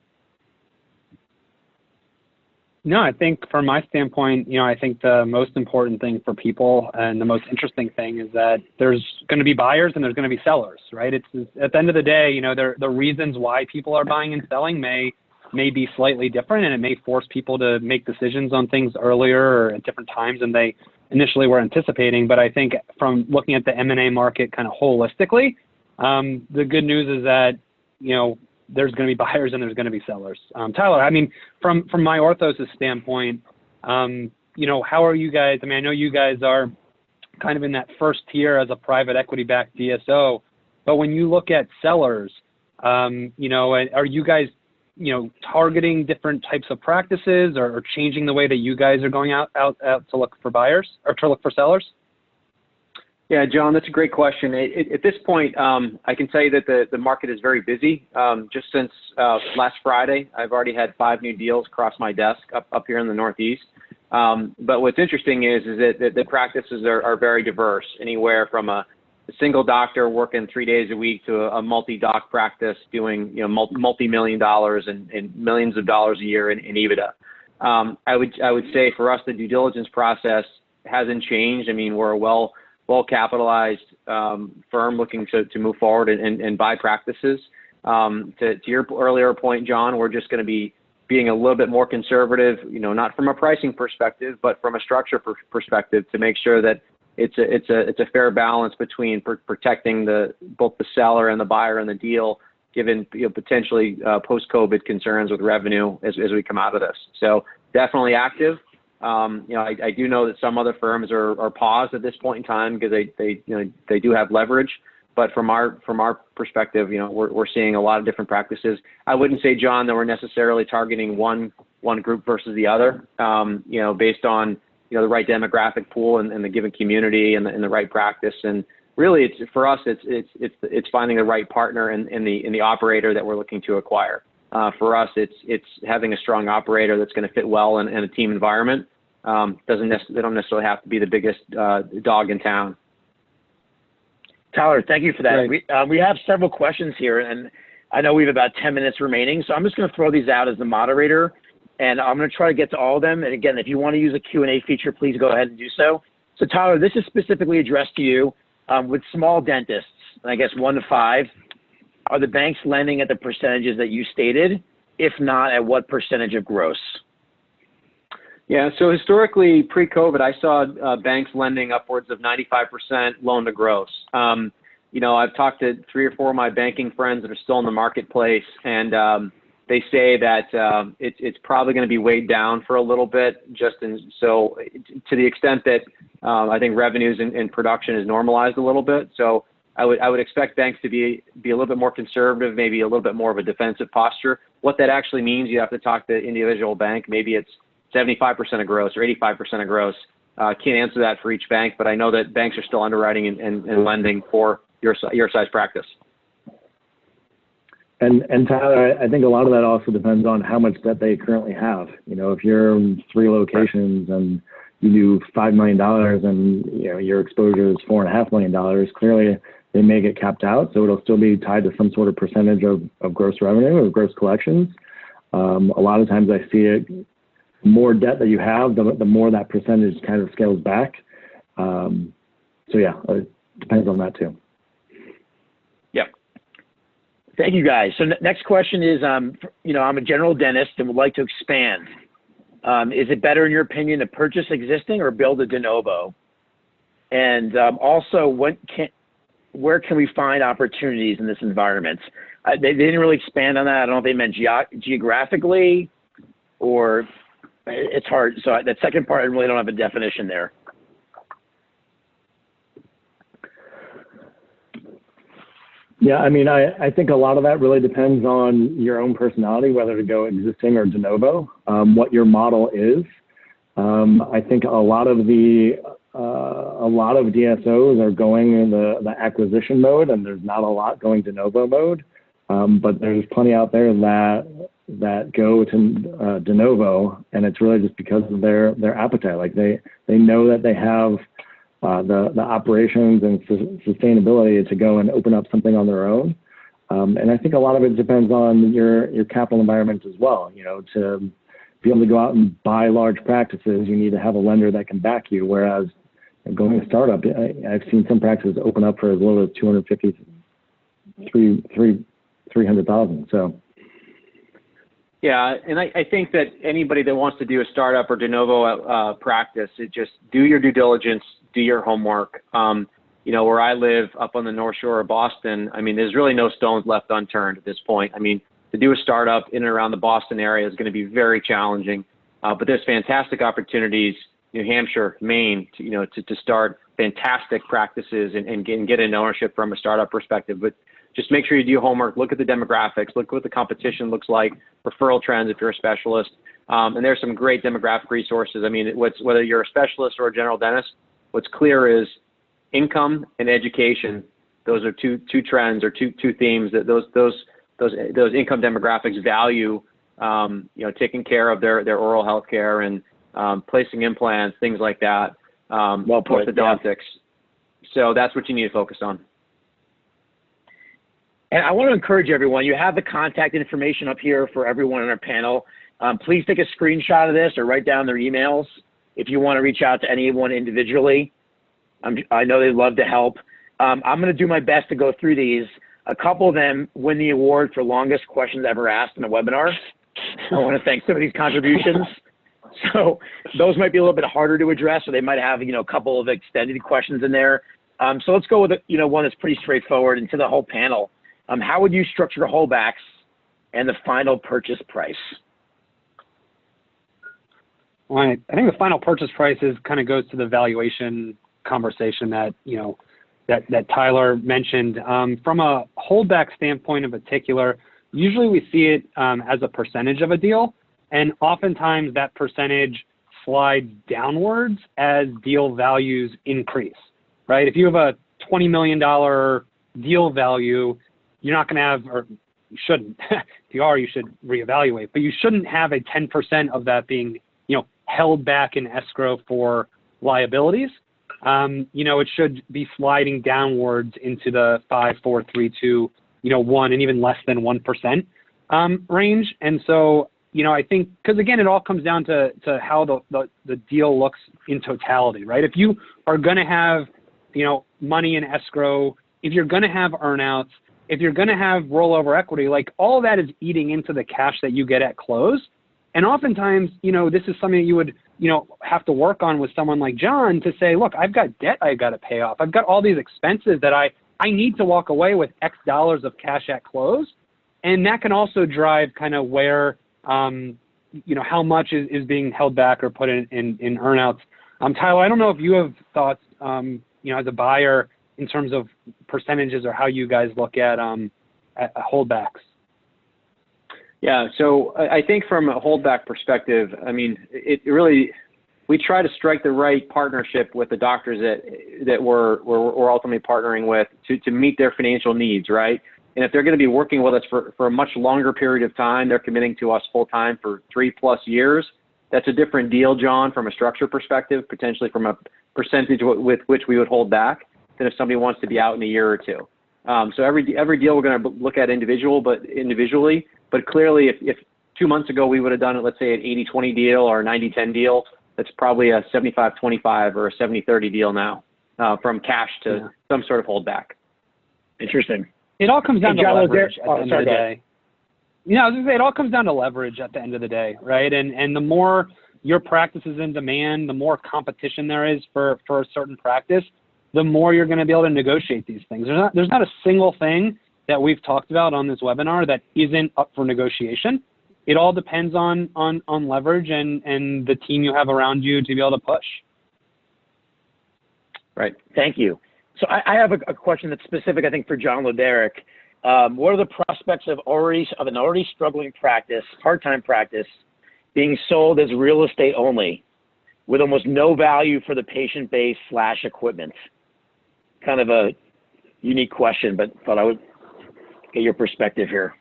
No, I think from my standpoint, I think the most important thing for people and the most interesting thing is that there's going to be buyers and there's going to be sellers, right? It's at the end of the day, the reasons why people are buying and selling may be slightly different, and it may force people to make decisions on things earlier or at different times than they initially were anticipating. But I think from looking at the M&A market kind of holistically, the good news is that, there's going to be buyers and there's going to be sellers. Tyler, I mean, from my orthosis standpoint, how are you guys? I mean, I know you guys are kind of in that first tier as a private equity-backed DSO, but when you look at sellers, are you guys, targeting different types of practices or changing the way that you guys are going out to look for buyers or to look for sellers? Yeah, John, that's a great question. At this point, I can tell you that the market is very busy. Just since last Friday, I've already had 5 new deals cross my desk up here in the Northeast. But what's interesting is that the practices are very diverse, anywhere from a single doctor working 3 days a week to a multi-doc practice doing multi-million dollars and millions of dollars a year in EBITDA. I would say for us, the due diligence process hasn't changed. I mean, we're a well-capitalized firm looking to move forward and buy practices. To your earlier point, John, we're just going to be being a little bit more conservative, not from a pricing perspective, but from a structure perspective, to make sure that it's a fair balance between protecting both the seller and the buyer in the deal, given potentially post-COVID concerns with revenue as we come out of this. So definitely active. I do know that some other firms are paused at this point in time because they do have leverage. But from our perspective, we're seeing a lot of different practices. I wouldn't say, John, that we're necessarily targeting one group versus the other. Based on the right demographic pool and the given community and the right practice. And really, for us, it's finding the right partner in the operator that we're looking to acquire. For us, it's having a strong operator that's going to fit well in a team environment. They don't necessarily have to be the biggest dog in town. Tyler, thank you for that. Great. We have several questions here, and I know we have about 10 minutes remaining, so I'm just going to throw these out as the moderator, and I'm going to try to get to all of them. And again, if you want to use a Q&A feature, please go ahead and do so. So Tyler, this is specifically addressed to you. With small dentists, I guess 1 to 5, are the banks lending at the percentages that you stated? If not, at what percentage of gross? Yeah, so historically, pre-COVID, I saw banks lending upwards of 95% loan to gross. I've talked to 3 or 4 of my banking friends that are still in the marketplace, and they say that it's probably going to be weighed down for a little bit, to the extent that I think revenues and production is normalized a little bit. So I would expect banks to be a little bit more conservative, maybe a little bit more of a defensive posture. What that actually means, you have to talk to the individual bank. Maybe it's 75% of gross or 85% of gross. Can't answer that for each bank, but I know that banks are still underwriting and lending for your size practice. And Tyler, I think a lot of that also depends on how much debt they currently have. You know, if you're in 3 locations and you do $5 million and, you know, your exposure is $4.5 million, clearly they may get capped out. So it'll still be tied to some sort of percentage of gross revenue or gross collections. A lot of times I see it, more debt that you have, the more that percentage kind of scales back. So yeah, it depends on that too. Yep. Thank you, guys. So next question is, you know, I'm a general dentist and would like to expand. Is it better, in your opinion, to purchase existing or build a de novo? And also, where can we find opportunities in this environment? They didn't really expand on that. I don't know if they meant geographically or it's hard. So that second part, I really don't have a definition there. Yeah, I mean, I think a lot of that really depends on your own personality, whether to go existing or de novo, what your model is. I think a lot of DSOs are going in the acquisition mode, and there's not a lot going de novo mode. But there's plenty out there that go to de novo, and it's really just because of their appetite. Like they know that they have the operations and sustainability to go and open up something on their own. And I think a lot of it depends on your capital environment as well. You know, to be able to go out and buy large practices, you need to have a lender that can back you. Whereas going to startup, I've seen some practices open up for as little as $250,000-300,000. So. Yeah, and I think that anybody that wants to do a startup or de novo practice, just do your due diligence, do your homework. You know, where I live up on the North Shore of Boston, I mean, there's really no stones left unturned at this point. I mean, to do a startup in and around the Boston area is going to be very challenging, but there's fantastic opportunities, New Hampshire, Maine, to start fantastic practices and get an ownership from a startup perspective. But just make sure you do your homework, look at the demographics, look what the competition looks like, referral trends if you're a specialist. And there's some great demographic resources. I mean, whether you're a specialist or a general dentist, what's clear is income and education. Those are two trends or two themes that those income demographics value, taking care of their oral health care and placing implants, things like that, orthodontics. Yeah. So that's what you need to focus on. And I want to encourage everyone, you have the contact information up here for everyone on our panel. Please take a screenshot of this or write down their emails if you want to reach out to anyone individually. I know they'd love to help. I'm going to do my best to go through these. A couple of them win the award for longest questions ever asked in a webinar. I want to thank some of these contributions. So those might be a little bit harder to address, or they might have, a couple of extended questions in there. So let's go with, one that's pretty straightforward. And to the whole panel, how would you structure holdbacks and the final purchase price? Well, I think the final purchase price kind of goes to the valuation conversation that, that Tyler mentioned. From a holdback standpoint in particular, usually we see it as a percentage of a deal, and oftentimes that percentage slides downwards as deal values increase, right? If you have a $20 million deal value, you're not going to have, or you shouldn't, if you are, you should reevaluate, but you shouldn't have a 10% of that being, held back in escrow for liabilities. It should be sliding downwards into the 5, 4, 3, 2, 1, and even less than 1% range. And so, I think, because again, it all comes down to how the deal looks in totality, right? If you are going to have, money in escrow, if you're going to have earnouts, if you're going to have rollover equity, like all that is eating into the cash that you get at close. And oftentimes, this is something that you would, have to work on with someone like John to say, look, I've got debt I got to pay off. I've got all these expenses that I need to walk away with X dollars of cash at close. And that can also drive kind of where, how much is being held back or put in earnouts. Tyler, I don't know if you have thoughts, as a buyer in terms of percentages or how you guys look at holdbacks. Yeah, so I think from a holdback perspective, I mean, it really, we try to strike the right partnership with the doctors that we're ultimately partnering with to meet their financial needs, right? And if they're going to be working with us for a much longer period of time, they're committing to us full time for 3+ years. That's a different deal, John, from a structure perspective, potentially from a percentage with which we would hold back than if somebody wants to be out in a year or two. So every deal we're going to look at individually, but clearly if 2 months ago we would have done it, let's say an 80-20 deal or a 90-10 deal, that's probably a 75-25 or a 70-30 deal now, from cash to some sort of holdback. Interesting. It all comes down to leverage at the end of the day. I was going to say, it all comes down to leverage at the end of the day, right? And the more your practice is in demand, the more competition there is for a certain practice, the more you're going to be able to negotiate these things. There's not a single thing that we've talked about on this webinar that isn't up for negotiation. It all depends on leverage and the team you have around you to be able to push. Right. Thank you. So I have a question that's specific, I think, for John Wlodarek. What are the prospects of an already struggling practice, part-time practice, being sold as real estate only, with almost no value for the patient base / equipment? Kind of a unique question, but thought I would get your perspective here.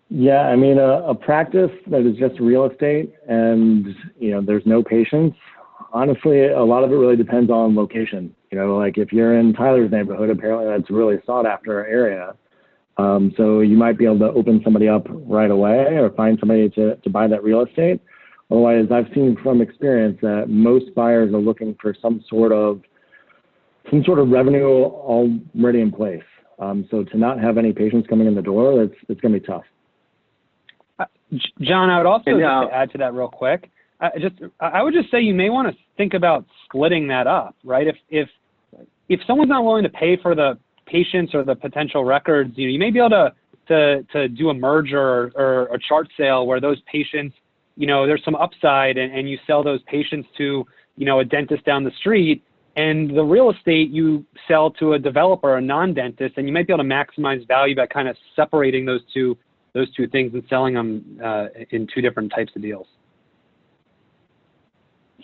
Yeah, I mean, a practice that is just real estate and, there's no patients, honestly, a lot of it really depends on location. Like if you're in Tyler's neighborhood, apparently that's a really sought after area. So you might be able to open somebody up right away or find somebody to buy that real estate. Otherwise, I've seen from experience that most buyers are looking for some sort of revenue already in place. So to not have any patients coming in the door, it's going to be tough. John, I would also just to add to that real quick. I would just say you may want to think about splitting that up, right? If someone's not willing to pay for the patients or the potential records, you may be able to do a merger or a chart sale where those patients, there's some upside and you sell those patients to, a dentist down the street, and the real estate you sell to a developer, a non-dentist, and you might be able to maximize value by kind of separating those two things and selling them in two different types of deals.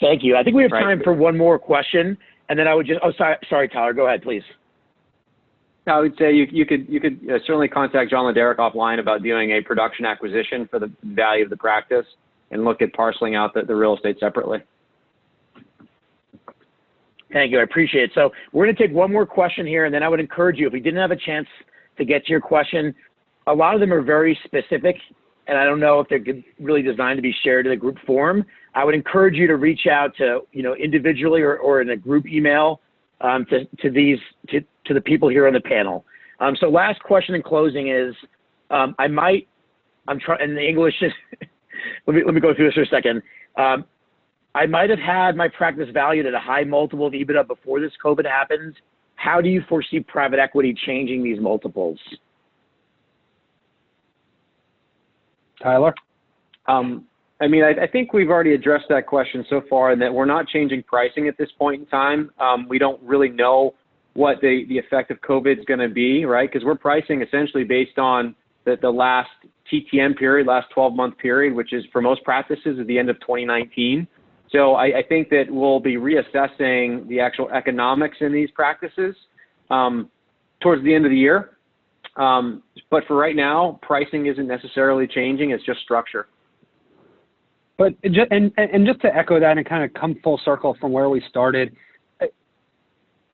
Thank you. I think we have time for one more question, and then I would just. Oh, sorry, Tyler. Go ahead, please. I would say you could certainly contact John Wlodarek offline about doing a production acquisition for the value of the practice, and look at parceling out the real estate separately. Thank you. I appreciate it. So we're going to take one more question here, and then I would encourage you, if we didn't have a chance to get to your question, a lot of them are very specific, and I don't know if they're really designed to be shared in a group form. I would encourage you to reach out to, individually or in a group email to the people here on the panel. So last question in closing is, I'm trying in the English. let me go through this for a second. I might have had my practice valued at a high multiple of EBITDA before this COVID happened. How do you foresee private equity changing these multiples? Tyler? I think we've already addressed that question so far, and that we're not changing pricing at this point in time. We don't really know what the effect of COVID is going to be, right? Because we're pricing essentially based on the last TTM period, last 12-month period, which is for most practices at the end of 2019. So I think that we'll be reassessing the actual economics in these practices towards the end of the year. But for right now, pricing isn't necessarily changing. It's just structure. But just to echo that and kind of come full circle from where we started,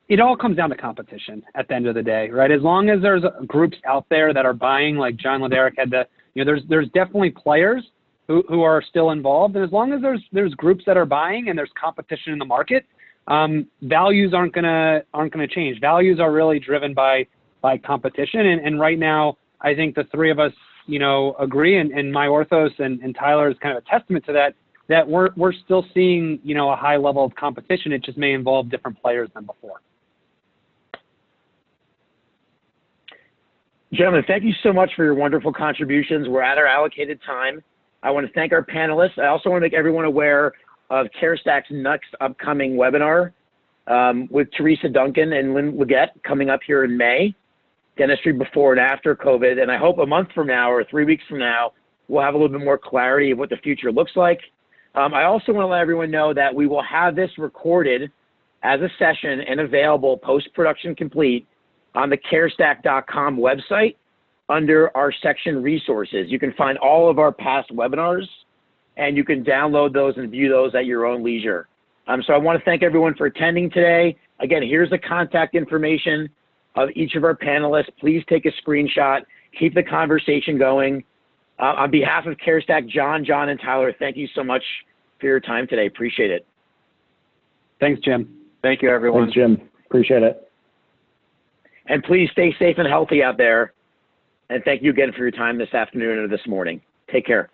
it all comes down to competition at the end of the day, right? As long as there's groups out there that are buying, like John Wlodarek had there's definitely players who are still involved, and as long as there's groups that are buying and there's competition in the market, values aren't gonna change. Values are really driven by competition, and right now I think the three of us agree, and my orthos and Tyler is kind of a testament to that we're still seeing, a high level of competition. It just may involve different players than before. Gentlemen, thank you so much for your wonderful contributions. We're at our allocated time. I want to thank our panelists. I also want to make everyone aware of CareStack's next upcoming webinar with Teresa Duncan and Lynn Leggett coming up here in May, dentistry before and after COVID. And I hope a month from now or 3 weeks from now, we'll have a little bit more clarity of what the future looks like. I also want to let everyone know that we will have this recorded as a session and available post-production complete on the CareStack.com website under our section resources. You can find all of our past webinars and you can download those and view those at your own leisure. So I want to thank everyone for attending today. Again, here's the contact information of each of our panelists. Please take a screenshot, keep the conversation going. On behalf of CareStack, John, and Tyler, thank you so much for your time today. Appreciate it. Thanks, Jim. Thank you, everyone. Thanks, Jim. Appreciate it. And please stay safe and healthy out there. And thank you again for your time this afternoon or this morning. Take care.